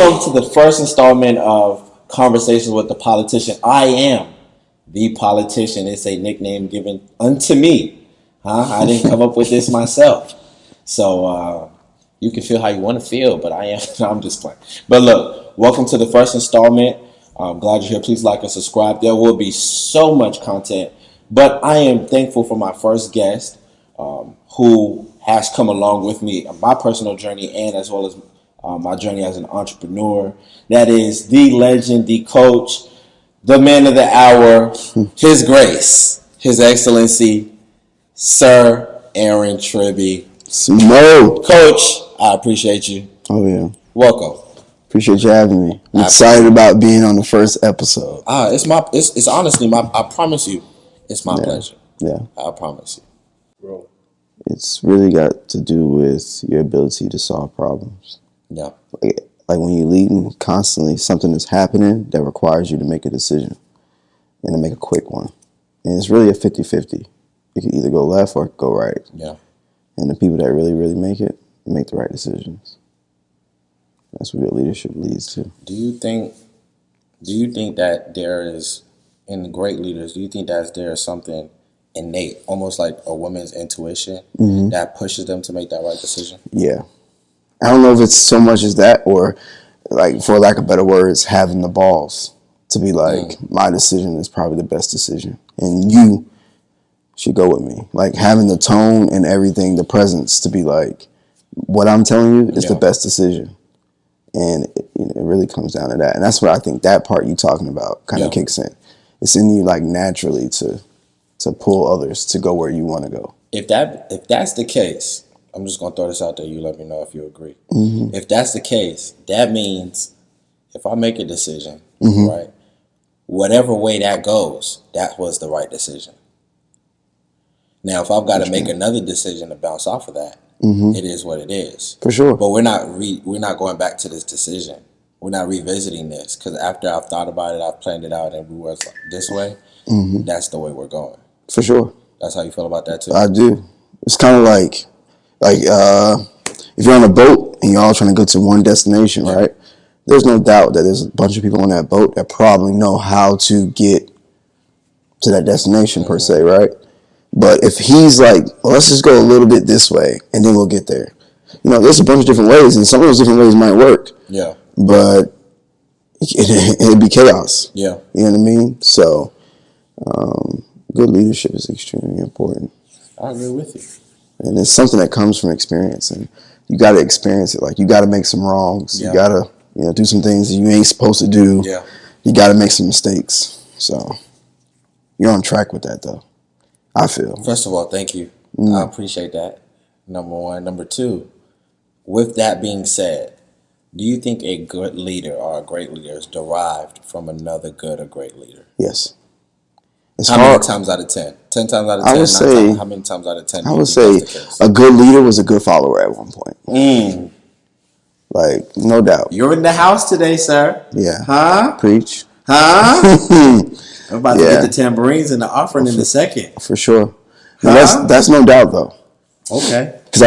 Welcome to the first installment of Conversations with the Politician. I am the politician. It's a nickname given unto me. I didn't come up with this myself. So you can feel how you want to feel, but I'm just playing. But look, welcome to the first installment. I'm glad you're here. Please like and subscribe. There will be so much content. But I am thankful for my first guest who has come along with me on my personal journey and as well as my journey as an entrepreneur. That is the legend, the coach, the man of the hour, His Grace, His Excellency, Sir Aaron Tribbey. Sumo. Coach, I appreciate you. Oh, yeah. Welcome. Appreciate you having me. I'm excited about being on the first episode. It's honestly I promise you, it's my pleasure. Yeah. I promise you. Bro. It's really got to do with your ability to solve problems. Yeah. Like when you're leading constantly, something is happening that requires you to make a decision and to make a quick one. And it's really a 50-50. You can either go left or go right. Yeah. And the people that really, really make it, make the right decisions. That's what good leadership leads to. Do you think that there is, in great leaders, do you think that there is something innate, almost like a woman's intuition, that pushes them to make that right decision? Yeah. I don't know if it's so much as that or, like, for lack of better words, having the balls to be like, my decision is probably the best decision. And you should go with me. Like, having the tone and everything, the presence to be like, what I'm telling you is the best decision. And it really comes down to that. And that's what I think that part you talking about kind of kicks in. It's in you, like, naturally to pull others to go where you want to go. If that's the case, I'm just going to throw this out there. You let me know if you agree. If that's the case, that means if I make a decision, right, whatever way that goes, that was the right decision. Now, if I've got to make another decision to bounce off of that, it is what it is. For sure. But we're not going back to this decision. We're not revisiting this because after I've thought about it, I've planned it out, and we were this way. That's the way we're going. For sure. That's how you feel about that too? I do. It's kind of like if you're on a boat and you're all trying to go to one destination, right? There's no doubt that there's a bunch of people on that boat that probably know how to get to that destination per se, right? But if he's like, well, let's just go a little bit this way and then we'll get there. There's a bunch of different ways, and some of those different ways might work. Yeah. But it'd be chaos. Yeah. You know what I mean? So good leadership is extremely important. I agree with you. And it's something that comes from experience, and you got to experience it. Like, you got to make some wrongs. You got to do some things that you ain't supposed to do. Yeah. You got to make some mistakes. So you're on track with that, though, I feel. First of all, thank you. I appreciate that. Number one. Number two, with that being said, do you think a good leader or a great leader is derived from another good or great leader? Yes. How many times out of 10? 10 times out of 10? I would say, how many times out of 10? I would say a good leader was a good follower at one point. Like, no doubt. You're in the house today, sir. Yeah. Huh? Preach. Huh? I'm about to get the tambourines and the offering in a second. For sure. That's no doubt, though. Okay. Because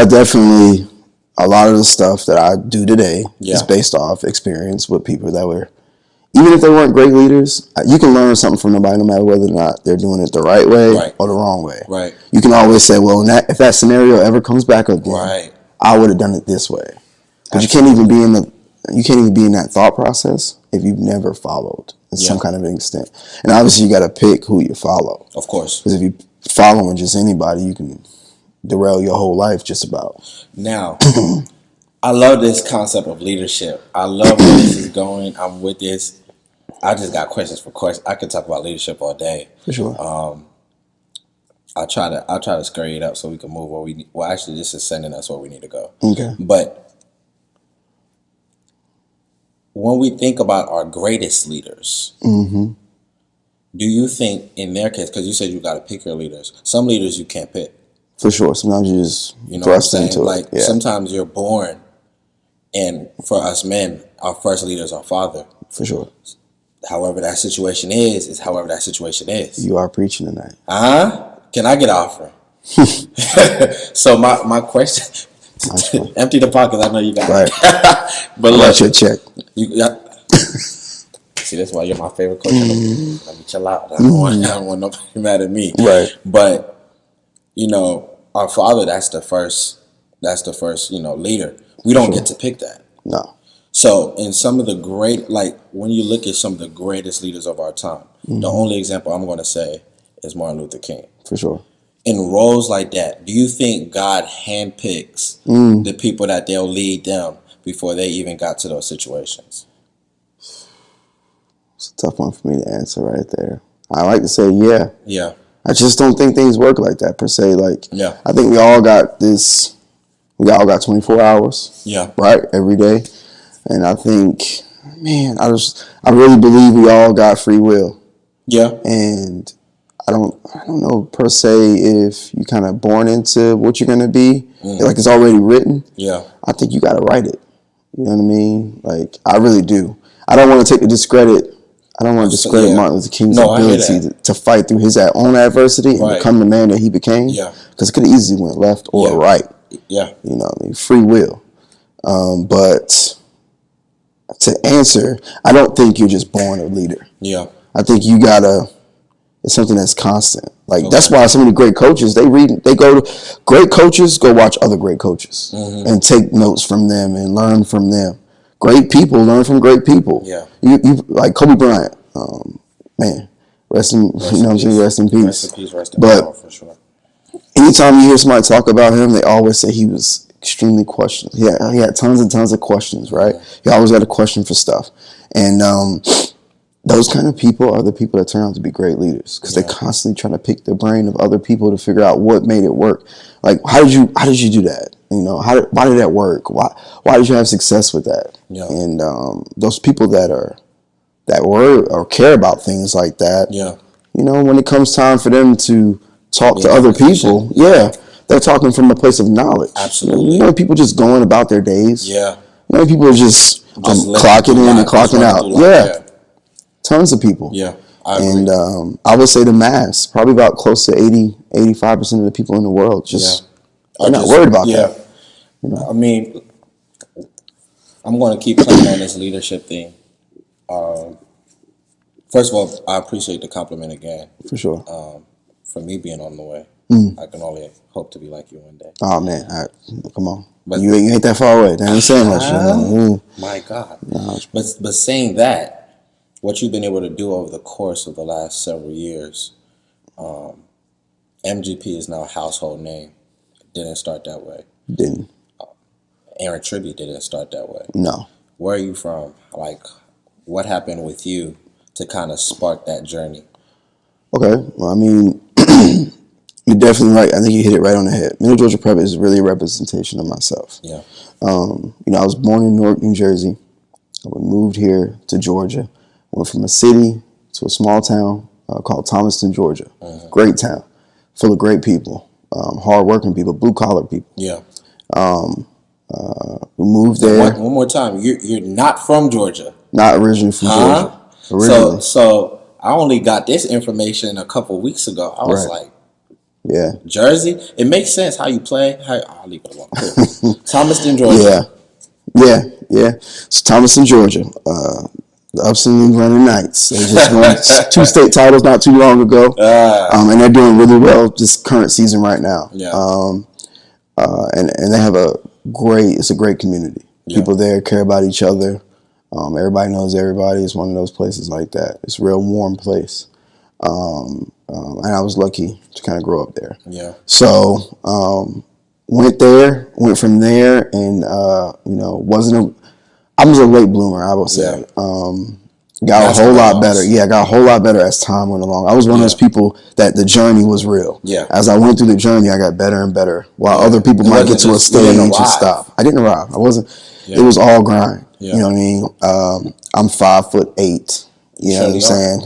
a lot of the stuff that I do today is based off experience with people that were, even if they weren't great leaders, you can learn something from nobody no matter whether or not they're doing it the right way or the wrong way. Right. You can always say, well, if that scenario ever comes back again, I would have done it this way. But you can't even be in that thought process if you've never followed in some kind of extent. And obviously you got to pick who you follow. Of course. Because if you following just anybody, you can derail your whole life just about. Now, I love this concept of leadership. I love where this is going. I'm with this. I just got questions for questions. I could talk about leadership all day. For sure. I'll try to scurry it up so we can move where we need. Well, actually, this is sending us where we need to go. Okay. But when we think about our greatest leaders, do you think in their case, because you said you got to pick your leaders, some leaders you can't pick. For sure. Sometimes you just thrust into it. Like sometimes you're born, and for us men, our first leader is our father. For sure. However that situation is however that situation is. You are preaching tonight. Can I get an offering? So my question, empty the pockets. I know you got right. But look, your check. Yeah. See, that's why you're my favorite coach. Let me chill out. I don't want nobody mad at me. Right. But our father, that's the first, leader. We don't get to pick that. No. So in some of the great, like when you look at some of the greatest leaders of our time, the only example I'm going to say is Martin Luther King. For sure. In roles like that, do you think God handpicks the people that they'll lead them before they even got to those situations? It's a tough one for me to answer right there. I like to say yeah. Yeah. I just don't think things work like that per se. Like, yeah. I think we all got 24 hours. Yeah. Right? Every day. And I think, man, I really believe we all got free will. Yeah. And I don't know per se if you kind of born into what you're gonna be, like it's already written. Yeah. I think you gotta write it. You know what I mean? Like, I really do. I don't want to take the discredit. I don't want to discredit Martin Luther King's ability to fight through his own adversity and become the man that he became. Yeah. Because it could have easily went left or right. Yeah. You know what I mean? Free will. But to answer, I don't think you're just born a leader. Yeah. I think you gotta. It's something that's constant. Like that's why so many great coaches great coaches go watch other great coaches and take notes from them and learn from them. Great people learn from great people. Yeah. You like Kobe Bryant. Man, rest in peace. Rest in peace. Rest in power, for sure. Anytime you hear somebody talk about him, they always say he was extremely questioned. He had tons and tons of questions, right? He always had a question for stuff. And those kind of people are the people that turn out to be great leaders because they're constantly trying to pick the brain of other people to figure out what made it work. Like, how did you do that? Why did that work? Why did you have success with that? Yeah. And those people that care about things like that. Yeah. When it comes time for them to talk to other people, they're talking from a place of knowledge. Absolutely. People just going about their days. Yeah. People are just clocking in and clocking out. Yeah. Tons of people. Yeah. And I would say the mass, probably about close to 85% of the people in the world they're not worried about that. I mean, I'm going to keep playing on this leadership thing. First of all, I appreciate the compliment again. For sure. For me being on the way. I can only hope to be like you one day. Oh, man. Come on. But you ain't that far away. That ain't saying much. My God. No, but saying that, what you've been able to do over the course of the last several years, MGP is now a household name. It didn't start that way. Didn't. Aaron Tribbey didn't start that way. No. Where are you from? Like, what happened with you to kind of spark that journey? Okay. Well, I mean, you're definitely right. I think you hit it right on the head. Middle Georgia Prep is really a representation of myself. Yeah. I was born in Newark, New Jersey. I moved here to Georgia. Went from a city to a small town called Thomaston, Georgia. Great town, full of great people, hard-working people, blue-collar people. Yeah. We moved there. One more time. You're not from Georgia. Not originally from Georgia. Originally. So I only got this information a couple weeks ago. I was like, yeah, Jersey. It makes sense how you play. I'll leave it alone. Cool. Thomaston, Georgia. Yeah. So Thomaston, Georgia. The Upson Running Knights. They just won 2 state titles not too long ago, and they're doing really well this current season right now. Yeah. And they have it's a great community. Yeah. People there care about each other. Everybody knows everybody. It's one of those places like that. It's a real warm place. And I was lucky to kind of grow up there. Yeah. So went from there, and I was a late bloomer, I would say. Got a whole lot better. Yeah, got a whole lot better as time went along. I was one of those people that the journey was real. Yeah. As I went through the journey, I got better and better. While other people might get to a stage and stop. I didn't arrive. I wasn't. Yeah. It was all grind. Yeah. You know what I mean? I'm 5'8". You know what I'm saying?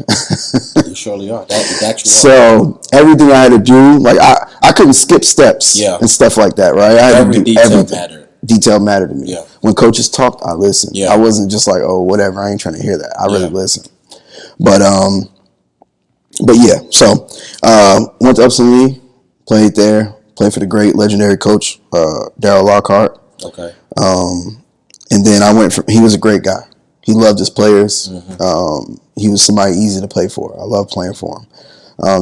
You surely are. That you are. So everything I had to do, like I couldn't skip steps and stuff like that, right? I had to do everything. Detail mattered to me. Yeah. When coaches talked, I listened. Yeah. I wasn't just like, oh, whatever, I ain't trying to hear that. I really listened. But yeah. So went to Upson Lee, played for the great legendary coach, Daryl Lockhart. Okay. And then he was a great guy. He loved his players. He was somebody easy to play for. I love playing for him.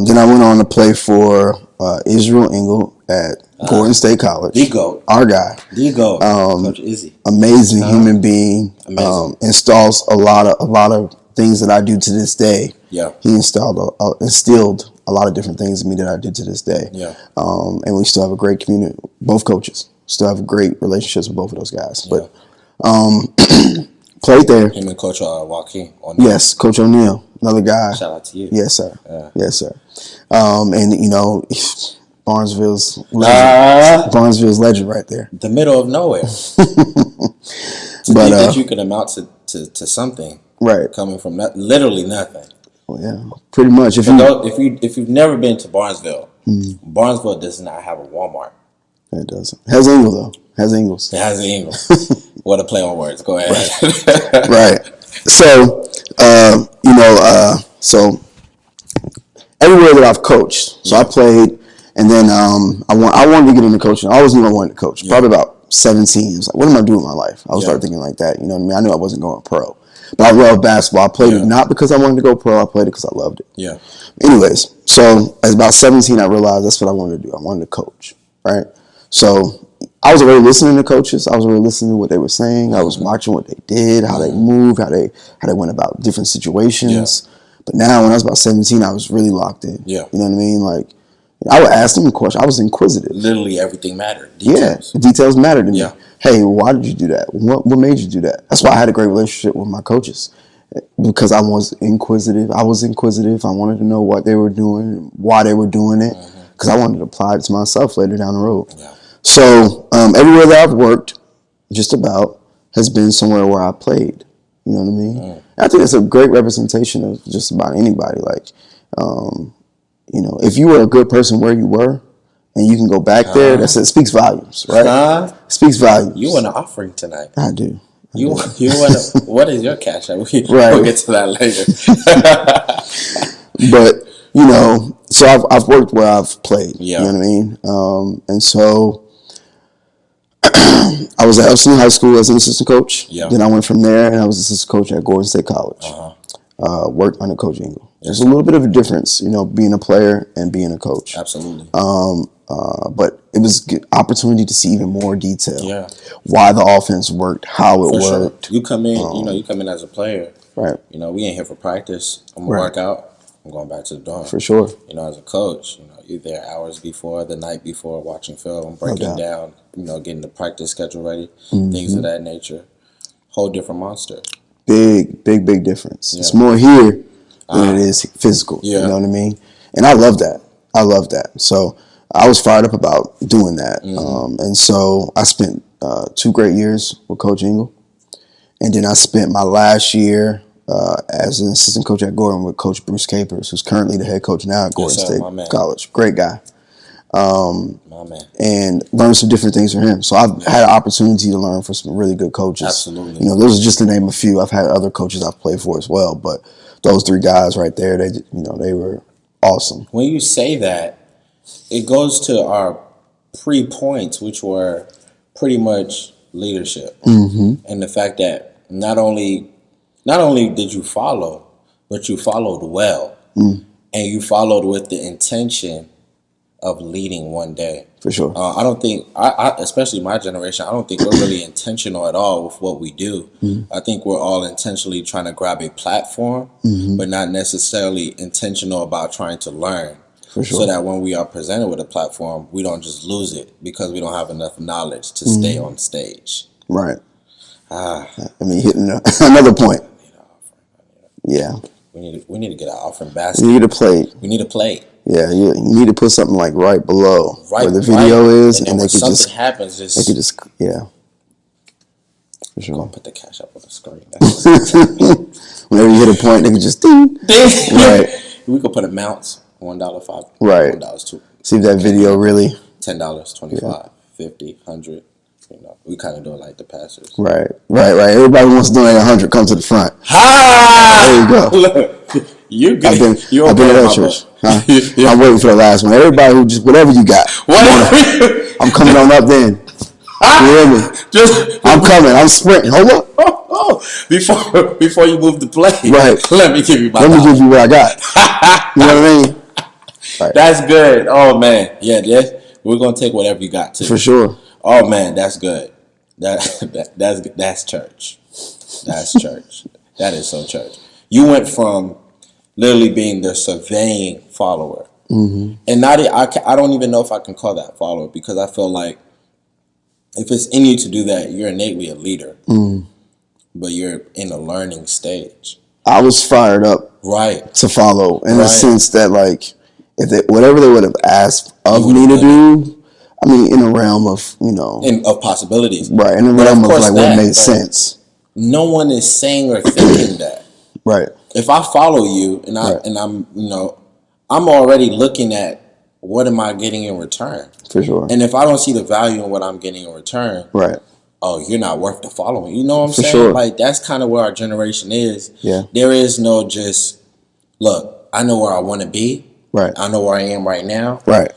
Then I went on to play for Israel Engel at Gordon State College. The GOAT. Our guy. The GOAT. Coach Izzy. Amazing human being. Installs a lot of things that I do to this day. Yeah. He instilled a lot of different things in me that I do to this day. Yeah. And we still have a great community. Both coaches still have great relationships with both of those guys. But played there. Him and Coach Joaquin. Yes, Coach O'Neal, another guy. Shout out to you. Yes, sir. Yeah. Yes, sir. And you know, Barnesville's legend right there. The middle of nowhere. To think that you could amount to something, right? Coming from literally nothing. Well, yeah, pretty much. If you've never been to Barnesville, Barnesville does not have a Walmart. It doesn't. Has Ingle though. Has Ingles. It has Ingle. What a play on words. Go ahead. Right. So, so everywhere that I've coached, so I played, and then I wanted to get into coaching. I always knew I wanted to coach. Probably about 17. I was like, what am I doing with my life? I was start thinking like that. You know what I mean? I knew I wasn't going pro, but I love basketball. I played it not because I wanted to go pro. I played it because I loved it. Yeah. Anyways, so at about 17, I realized that's what I wanted to do. I wanted to coach. Right. So I was already listening to coaches. I was already listening to what they were saying. I was watching what they did, how they moved, how they went about different situations. Yeah. But now, when I was about 17, I was really locked in. Yeah. You know what I mean? Like, I would ask them a question. I was inquisitive. Literally everything mattered. Details. Yeah, details mattered to me. Yeah. Hey, why did you do that? What made you do that? That's why I had a great relationship with my coaches, because I was inquisitive. I wanted to know what they were doing, why they were doing it, because I wanted to apply it to myself later down the road. Yeah. So everywhere that I've worked, just about, has been somewhere where I played. You know what I mean? I think it's a great representation of just about anybody. Like, if you were a good person where you were, and you can go back there, it speaks volumes, right? Speaks volumes. You want an offering tonight? I do. You want what is your cash app? We'll get to that later. But so I've worked where I've played. Yeah. You know what I mean? And so I was at Epstein High School as an assistant coach. Yeah. Then I went from there, and I was assistant coach at Gordon State College. Worked under Coach Ingle. There's a little bit of a difference, being a player and being a coach. Absolutely. But it was an opportunity to see even more detail. Yeah. Why the offense worked, how it worked. Sure. You come in, you come in as a player. Right. We ain't here for practice. I'm gonna work out. I'm going back to the dorm. For sure. As a coach, you're there hours before, the night before, watching film, breaking down, getting the practice schedule ready, things of that nature. Whole different monster. Big difference. Yeah. It's more here than it is physical. Yeah. You know what I mean? And I love that. So I was fired up about doing that. And so I spent 2 great years with Coach Ingle. And then I spent my last year as an assistant coach at Gordon with Coach Bruce Capers, who's currently the head coach now at Gordon State College. Great guy. My man. And learned some different things from him. So I've had an opportunity to learn from some really good coaches. Absolutely. Those are just to name a few. I've had other coaches I've played for as well, but those 3 guys right there, they were awesome. When you say that, it goes to our pre-points, which were pretty much leadership, and the fact that not only did you follow, but you followed well, and you followed with the intention of leading one day. For sure. I don't think, I especially my generation, I don't think we're really intentional at all with what we do. I think we're all intentionally trying to grab a platform, but not necessarily intentional about trying to learn. For sure. So that when we are presented with a platform, we don't just lose it because we don't have enough knowledge to stay on stage. Right. Hitting another point. Yeah. We need to get an offering basket. You need a plate. We need a plate. Yeah, you need to put something like right below where the video is, and they could just happens. They could just For sure. I'm gonna put the cash up on the screen. Whenever you hit a point, they could just ding. Right. We could put amounts. $1, $5. Right. $1, $2. See if that video really. $10, $25, $50, $100. We kind of do it like the passers. Right. Everybody wants to donate 100. Come to the front. Ha! There you go. Look, you're good. I've been at that church. Huh? I'm waiting for the last one. Everybody who just whatever you got. I'm coming on up then. You hear me? I'm coming. I'm sprinting. Hold up. Before you move the play, Right. let me give you my. Let me give you what I got. You know what I mean? Right. That's good. Oh man, yeah. We're gonna take whatever you got too. For sure. Oh man, that's good. That's church. That's church. That is so church. You went from literally being the surveying follower, and not I don't even know if I can call that follower, because I feel like if it's in you to do that, you're innately a leader, but you're in a learning stage. I was fired up, right, to follow in the sense that, like, whatever they would have asked of me to do, I mean, in the realm of, of possibilities, right, in the realm of like what made sense. No one is saying or thinking that. Right. If I follow you and I'm I'm already looking at what am I getting in return. For sure. And if I don't see the value in what I'm getting in return, right. Oh, you're not worth the following. You know what I'm For saying? Sure. Like, that's kind of where our generation is. Yeah. There is no just, look, I know where I want to be. Right. I know where I am right now. Right.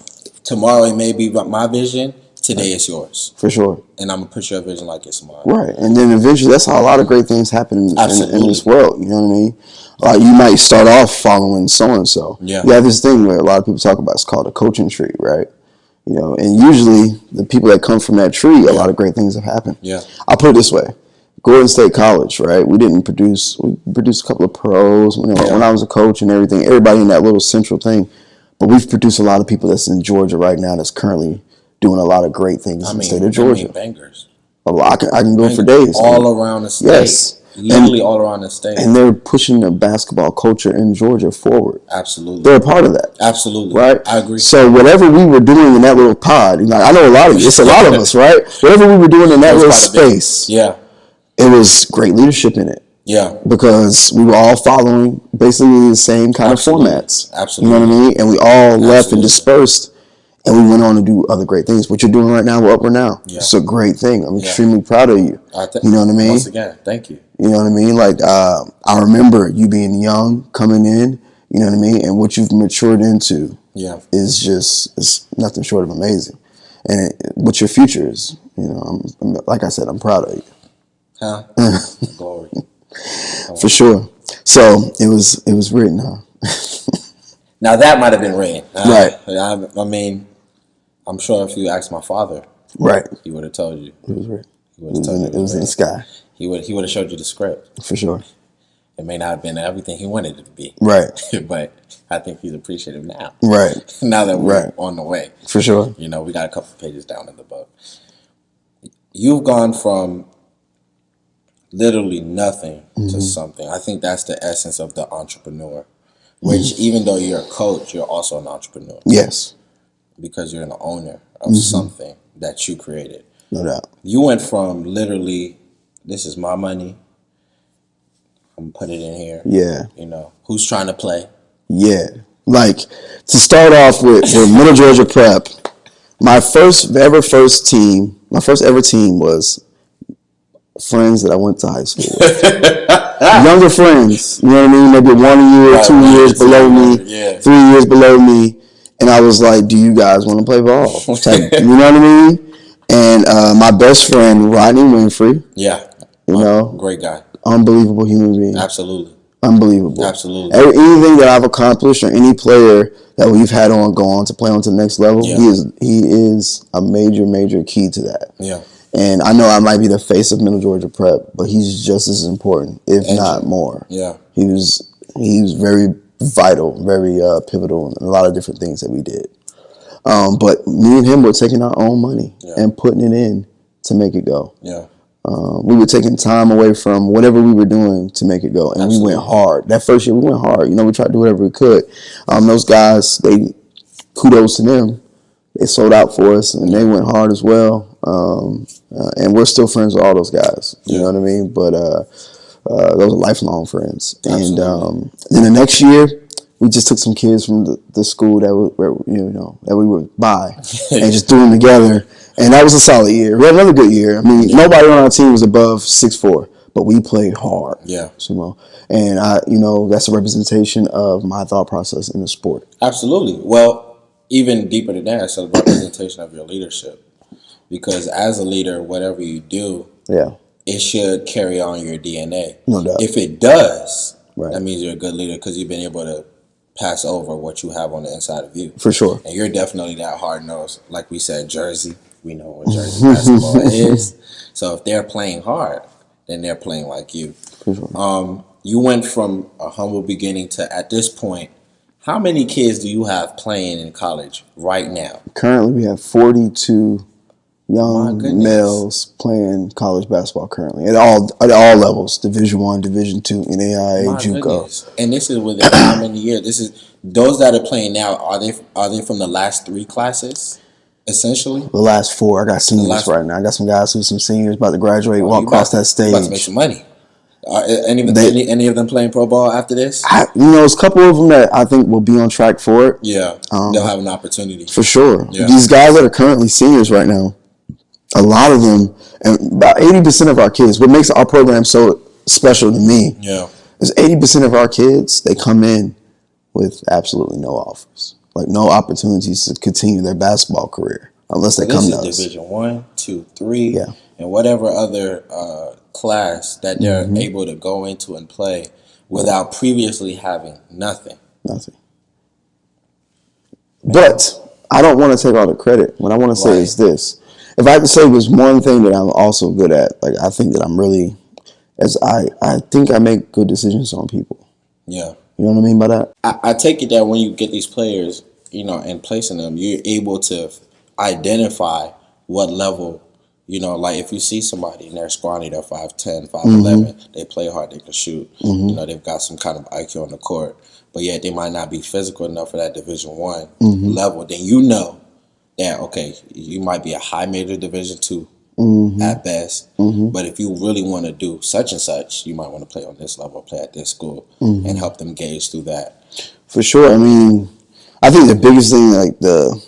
Tomorrow it may be my vision. Today it's yours. For sure. And I'm going to push your vision like it's mine. Right. And then eventually that's how a lot of great things happen in this world. You know what I mean? You might start off following so-and-so. Yeah. You have this thing where a lot of people talk about, it's called a coaching tree, right? And usually the people that come from that tree, a lot of great things have happened. Yeah. I'll put it this way. Gordon State College, right? We produced a couple of pros when I was a coach and everything, everybody in that little central thing. But we've produced a lot of people that's in Georgia right now that's currently doing a lot of great things in the state of Georgia. Bangers. I can go for days. All around the state. Yes. Literally all around the state. And they're pushing the basketball culture in Georgia forward. Absolutely. They're a part of that. Absolutely. Right? I agree. So whatever we were doing in that little pod, I know a lot of you, it's a lot of us, right? Whatever we were doing in that little space, it was great leadership in it. Yeah. Because we were all following basically the same kind of formats. Absolutely. You know what I mean? And we all left and dispersed. And we went on to do other great things. What you're doing right now with upwardNOW, it's a great thing. I'm extremely proud of you. You know what I mean? Once again, thank you. You know what I mean? Like, I remember you being young, coming in, you know what I mean? And what you've matured into is it's nothing short of amazing. And what your future is, like I said, I'm proud of you. Huh? Glory. For sure. So it was written, huh? Now that might have been written. Right. I mean, I'm sure if you asked my father, right, he would have told you. It was written. It was in the sky. He would have showed you the script. For sure. It may not have been everything he wanted it to be. Right. But I think he's appreciative now. Right. Now that we're on the way. For sure. We got a couple of pages down in the book. You've gone from literally nothing to something. I think that's the essence of the entrepreneur. Which, even though you're a coach, you're also an entrepreneur. Yes. Because you're an owner of something that you created. No doubt. You went from literally, this is my money, I'm going to put it in here. Yeah. Who's trying to play? Yeah. Like, to start off with Middle Georgia Prep, my first ever team was friends that I went to high school with. Younger friends, you know what I mean? Maybe 1 year, 2 years below me, 3 years below me. And I was like, do you guys want to play ball? You know what I mean? And my best friend, Rodney Winfrey. Yeah. Great guy. Unbelievable human being. Absolutely. Unbelievable. Absolutely. Anything that I've accomplished, or any player that we've had go on to play on to the next level, he is a major key to that. Yeah. And I know I might be the face of Middle Georgia Prep, but he's just as important, if not more. Yeah. He was very vital, very pivotal in a lot of different things that we did. But me and him were taking our own money and putting it in to make it go. Yeah. We were taking time away from whatever we were doing to make it go. And we went hard. That first year, we went hard. We tried to do whatever we could. Those guys, kudos to them. They sold out for us, and they went hard as well. And we're still friends with all those guys. You know what I mean? But those are lifelong friends. Absolutely. And then the next year, we just took some kids from the school that we were by and just threw them together. And that was a solid year. We had another good year. I mean, nobody on our team was above 6'4", but we played hard. Yeah. Sumo. And that's a representation of my thought process in the sport. Absolutely. Well, even deeper than that, it's a representation of your leadership. because as a leader, whatever you do, Yeah, it should carry on your DNA. no doubt. If it does, Right. that means you're a good leader because you've been able to pass over what you have on the inside of you. For sure. And you're definitely that hard nosed. Like we said, Jersey. We know what Jersey basketball is. So if they're playing hard, then they're playing like you. For sure. You went from a humble beginning to at this point. How many kids do you have playing in college right now? Currently, we have 42 My young goodness. males playing college basketball currently at all levels: Division I, Division II, NAIA, My JUCO. goodness. And this is within how many years? This is those that are playing now. Are they from the last 3 classes? Essentially, The last 4, I got seniors last- right now. I got some guys who's some seniors about to graduate, you walk across that You about to make stage. some money. Are any of them playing pro ball after this? There's a couple of them that I think will be on track for it. Yeah, they'll have an opportunity. For sure. Yeah. These guys that are currently seniors right now, a lot of them, and about 80% of our kids, what makes our program so special to me Yeah, is 80% of our kids, they come in with absolutely no offers. Like no opportunities to continue their basketball career unless they come to us. This is Division 1, 2, 3, Yeah. and whatever other class that they're able to go into and play without previously having nothing. Nothing. But I don't want to take all the credit. What I want to say is this. If I could say there's one thing that I'm also good at, like I think that I'm really, I think I make good decisions on people. Yeah. You know what I mean by that? I take it that when you get these players, and placing them, you're able to identify what level, like if you see somebody and they're scrawny, they're 5'10", 5'11", they play hard, they can shoot, they've got some kind of IQ on the court, but yet they might not be physical enough for that Division I level, then you know that, okay, you might be a high major Division II at best, but if you really want to do such and such, you might want to play on this level, play at this school, and help them gauge through that. For sure. I mean, I think the biggest thing, like the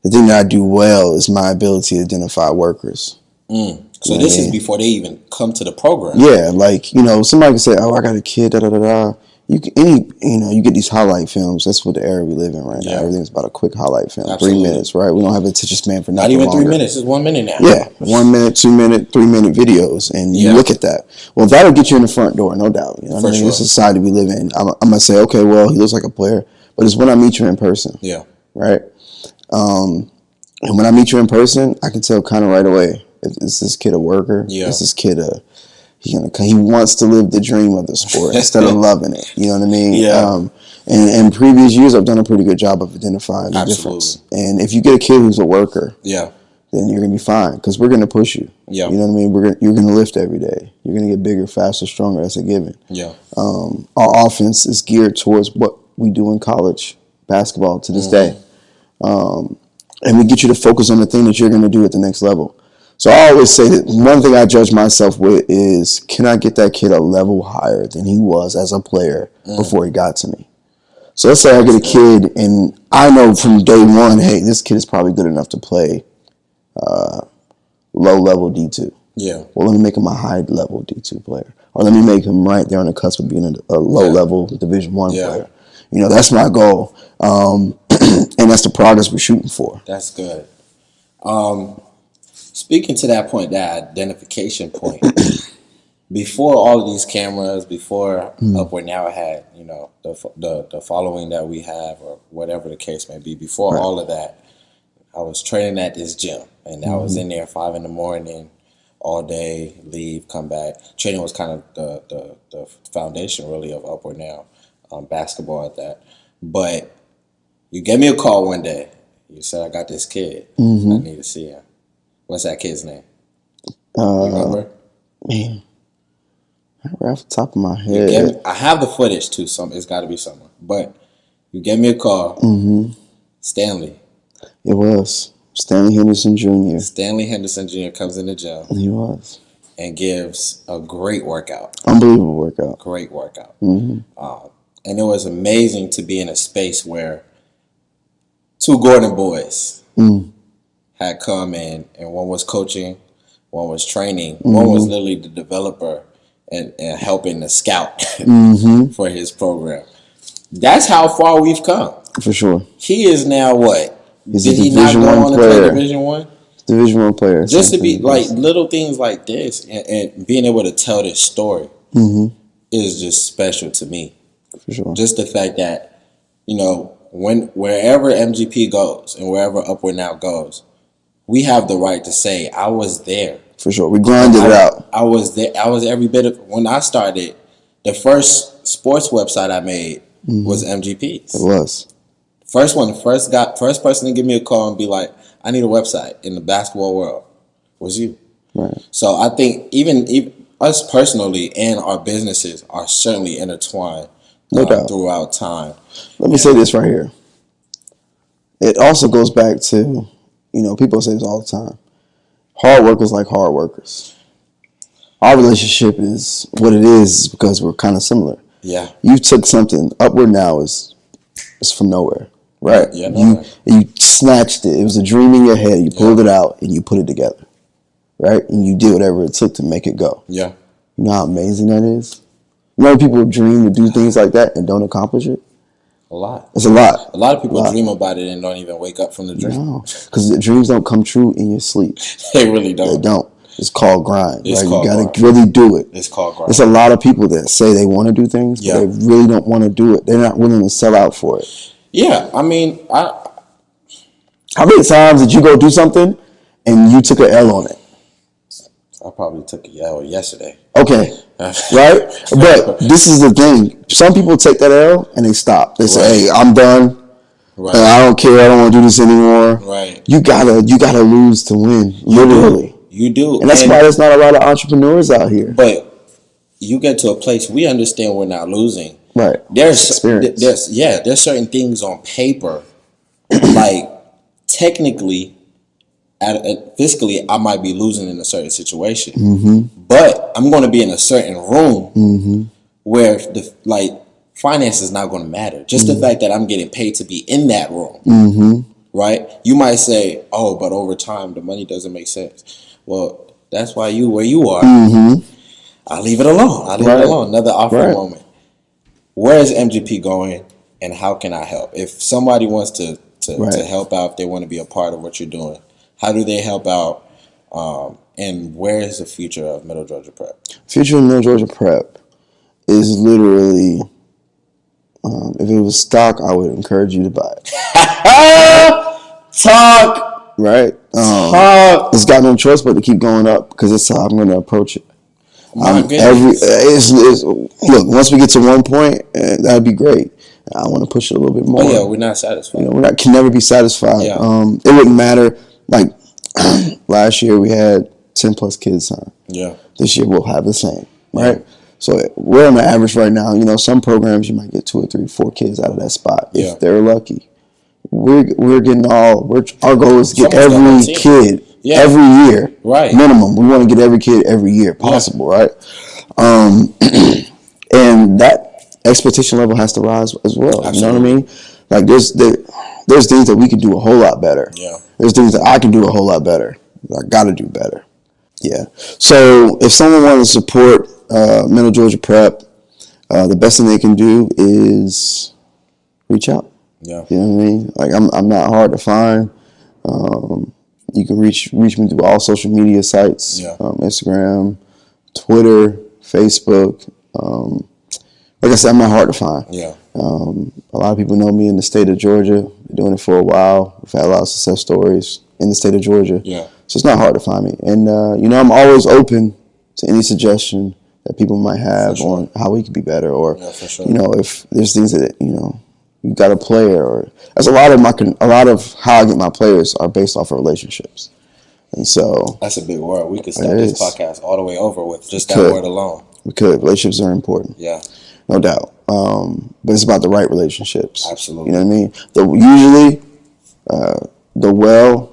thing that I do well is my ability to identify workers. So this is before they even come to the program. Yeah, like, somebody can say, "Oh, I got a kid, da da da da." You get these highlight films. That's what the era we live in right now. Everything's about a quick highlight film, Absolutely. 3 minutes, right? We don't have a attention span for Not nothing even longer. 3 minutes. It's 1 minute now. Yeah, 1 minute, 2 minute, 3 minute videos, and you look at that. Well, that'll get you in the front door, no doubt. You know what I mean? sure. The society we live in. I'm gonna say, okay, well, he looks like a player, but it's when I meet you in person. Yeah. Right. And when I meet you in person, I can tell kind of right away. Is this kid a worker? Yeah. Is this kid he wants to live the dream of the sport instead of loving it. You know what I mean? Yeah. And in previous years, I've done a pretty good job of identifying the difference. And if you get a kid who's a worker, then you're gonna be fine because we're gonna push you. Yeah. You know what I mean? You're gonna lift every day. You're gonna get bigger, faster, stronger. That's a given. Yeah. Our offense is geared towards what we do in college basketball to this day. And we get you to focus on the thing that you're going to do at the next level. So I always say that one thing I judge myself with is, can I get that kid a level higher than he was as a player before he got to me? So let's say I get a kid and I know from day one, hey, this kid is probably good enough to play low-level D2. Yeah. Well, let me make him a high-level D2 player. Or let me make him right there on the cusp of being a low-level Division I player. That's my goal. And that's the progress we're shooting for. That's good. Speaking to that point, that identification point, before all of these cameras, before upwardNOW had, the following that we have, or whatever the case may be, before all of that, I was training at this gym, and I was in there 5 a.m, all day, leave, come back. Training was kind of the foundation, really, of upwardNOW, basketball at that. But you gave me a call one day. You said, I got this kid. I need to see him. What's that kid's name? You remember? Man, right off the top of my head. I have the footage too. It's got to be someone. But you gave me a call. Stanley. It was Stanley Henderson Jr. Stanley Henderson Jr. comes in the gym. He was. And gives a great workout. Unbelievable workout. Great workout. And it was amazing to be in a space where 2 Gordon boys had come in, and one was coaching, one was training, one was literally the developer and helping the scout for his program. That's how far we've come. For sure. He is now what? He's Did a he not Division go I on to play player. Division I? Division One player. Just to be like little things like this and being able to tell this story is just special to me. For sure. Just the fact that, wherever MGP goes and wherever Upward Now goes, we have the right to say, I was there. For sure. We grinded it out. I was there. I was every bit of, when I started, the first sports website I made was MGP's. It was. First person to give me a call and be like, I need a website in the basketball world was you. Right. So I think even us personally and our businesses are certainly intertwined throughout time. Let me say this right here. It also goes back to, people say this all the time. Hard workers like hard workers. Our relationship is what it is because we're kind of similar. Yeah. You took something. Upward Now is from nowhere, right? Yeah. You snatched it. It was a dream in your head. You pulled it out and you put it together, right? And you did whatever it took to make it go. Yeah. You know how amazing that is? You know people dream to do things like that and don't accomplish it? A lot. It's a lot. A lot of people dream about it and don't even wake up from the dream. No, because the dreams don't come true in your sleep. They really don't. They don't. It's called grind. It's right? called You got grind. to really do it. It's called grind. There's a lot of people that say they want to do things, but they really don't want to do it. They're not willing to sell out for it. Yeah, I mean, How many times did you go do something and you took an L on it? I probably took a L yesterday. Okay, right? But this is the thing. Some people take that L and they stop. They say, "Hey, I'm done. Right. I don't care. I don't want to do this anymore." Right. You gotta lose to win. Literally. You do. And that's why there's not a lot of entrepreneurs out here. But you get to a place we understand we're not losing. Right. There's experience. There's certain things on paper, like technically, fiscally, I might be losing in a certain situation, but I'm going to be in a certain room where finance is not going to matter. Just the fact that I'm getting paid to be in that room, right? You might say, "Oh, but over time, the money doesn't make sense." Well, that's why you where you are. I'll leave it alone. Another offer moment. Where is MGP going, and how can I help? If somebody wants to help out, if they want to be a part of what you're doing, how do they help out? And where is the future of Middle Georgia Prep? Future of Middle Georgia Prep is literally, if it was stock, I would encourage you to buy it. Talk. Right? It's got no choice but to keep going up because that's how I'm going to approach it. Look, once we get to one point, that'd be great. I want to push it a little bit more. Oh yeah, we're not satisfied. Can never be satisfied. Yeah. It wouldn't matter. Like last year, we had 10 plus kids sign. Yeah. This year we'll have the same. Right. So we're on the average right now. Some programs you might get 2 or 3, 4 kids out of that spot if they're lucky. We're getting our goal is to get every kid every year, right? Minimum. We want to get every kid every year possible, right? And that expectation level has to rise as well. Absolutely. You know what I mean? Like there's things that we can do a whole lot better. Yeah. There's things that I can do a whole lot better. I got to do better. Yeah. So if someone wants to support Middle Georgia Prep, the best thing they can do is reach out. Yeah. You know what I mean? Like I'm not hard to find. You can reach me through all social media sites. Yeah. Instagram, Twitter, Facebook. Like I said, I'm not hard to find. Yeah. A lot of people know me in the state of Georgia. Been doing it for a while. We've had a lot of success stories in the state of Georgia. Yeah. So it's not hard to find me. And I'm always open to any suggestion that people might have on how we could be better, or if there's things that you got a player, or that's a lot of how I get my players are based off of relationships. And so that's a big word. We could start this podcast all the way over with just that word alone. We could. Relationships are important. Yeah. No doubt. But it's about the right relationships. Absolutely. You know what I mean? Usually the well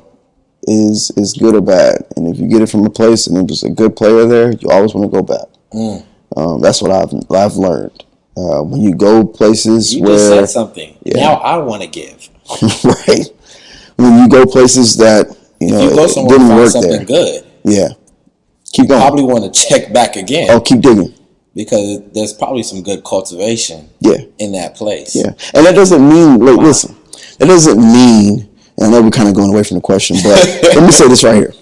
is good or bad. And if you get it from a place and there's a good player there, you always want to go back. That's what I've learned. When you go places you where... You just said something. Yeah. Now I want to give. Right. When you go places that, if you go somewhere didn't and work find something there. good. Yeah. Keep going. You probably want to check back again. Oh, keep digging. Because there's probably some good cultivation in that place. Yeah. And that doesn't mean, listen, that doesn't mean And I know we're kind of going away from the question, but let me say this right here.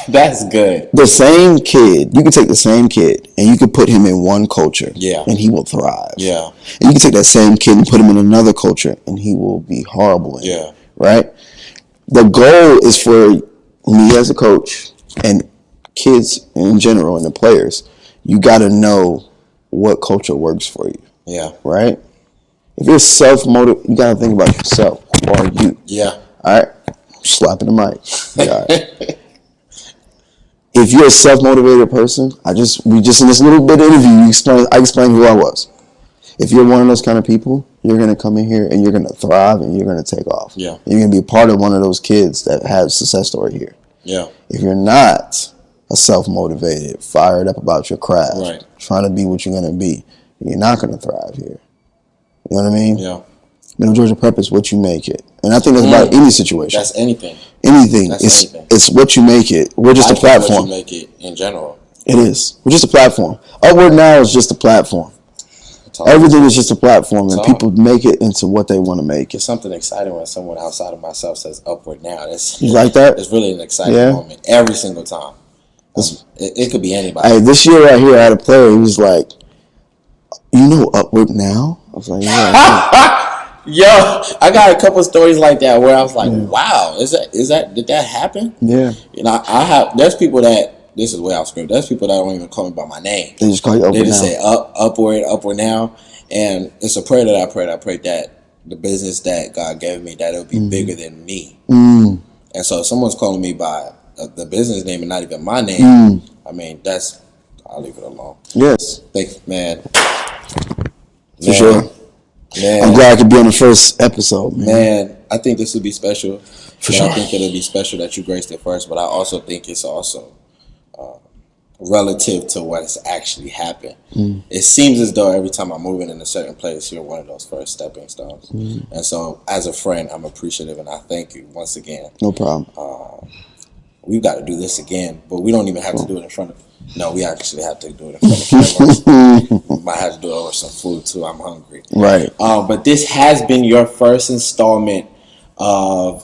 That's good. The same kid, you can take the same kid and you can put him in one culture, and he will thrive. Yeah. And you can take that same kid and put him in another culture and he will be horrible in it, right? The goal is for me as a coach and kids in general and the players, you got to know what culture works for you. Yeah. Right? If you're self-motivated, you got to think about yourself. Who are you? Yeah. All right? Slapping the mic. Yeah. If you're a self-motivated person, we just in this little bit of interview, I explained who I was. If you're one of those kind of people, you're going to come in here and you're going to thrive and you're going to take off. Yeah. You're going to be a part of one of those kids that have a success story here. Yeah. If you're not a self-motivated, fired up about your craft, trying to be what you're going to be, you're not going to thrive here. You know what I mean? Yeah. Middle Georgia Prep is what you make it. And I think that's about any situation. That's anything. Anything. That's anything. It's what you make it. We're just a platform. What you make it in general. It is. We're just a platform. UpwardNOW is just a platform. Everything is just a platform, and people make it into what they want to make it. It's something exciting when someone outside of myself says UpwardNOW. You like that? It's really an exciting moment every single time. It could be anybody. Hey, this year right here, I had a player. He was like, "You know UpwardNOW?" I was like, "Yeah." Yo, I got a couple of stories like that where I was like, "Wow, did that happen?" Yeah. You know, there's people that, this is way off script. There's people that don't even call me by my name. They just call you UpwardNOW. They just say UpwardNOW, and it's a prayer that I prayed. I prayed that the business that God gave me, that it would be bigger than me. And so if someone's calling me by the business name and not even my name, I mean, I'll leave it alone. Yes. Man. For sure. Man. I'm glad I could be on the first episode, man. Man, I think this would be special. For sure. I think it'll be special that you graced it first, but I also think it's also relative to what has actually happened. It seems as though every time I'm moving in a certain place, you're one of those first stepping stones. And so, as a friend, I'm appreciative, and I thank you once again. No problem. We've got to do this again, but we don't even have to do it in front of... No, we actually have to do it in front of cameras. We might have to do it over some food, too. I'm hungry. Right. But this has been your first installment of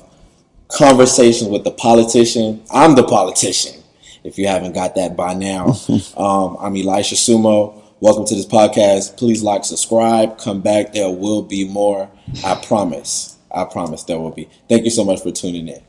Conversations with the Politician. I'm the politician, if you haven't got that by now. I'm Elisha Sumo. Welcome to this podcast. Please like, subscribe, come back. There will be more. I promise there will be. Thank you so much for tuning in.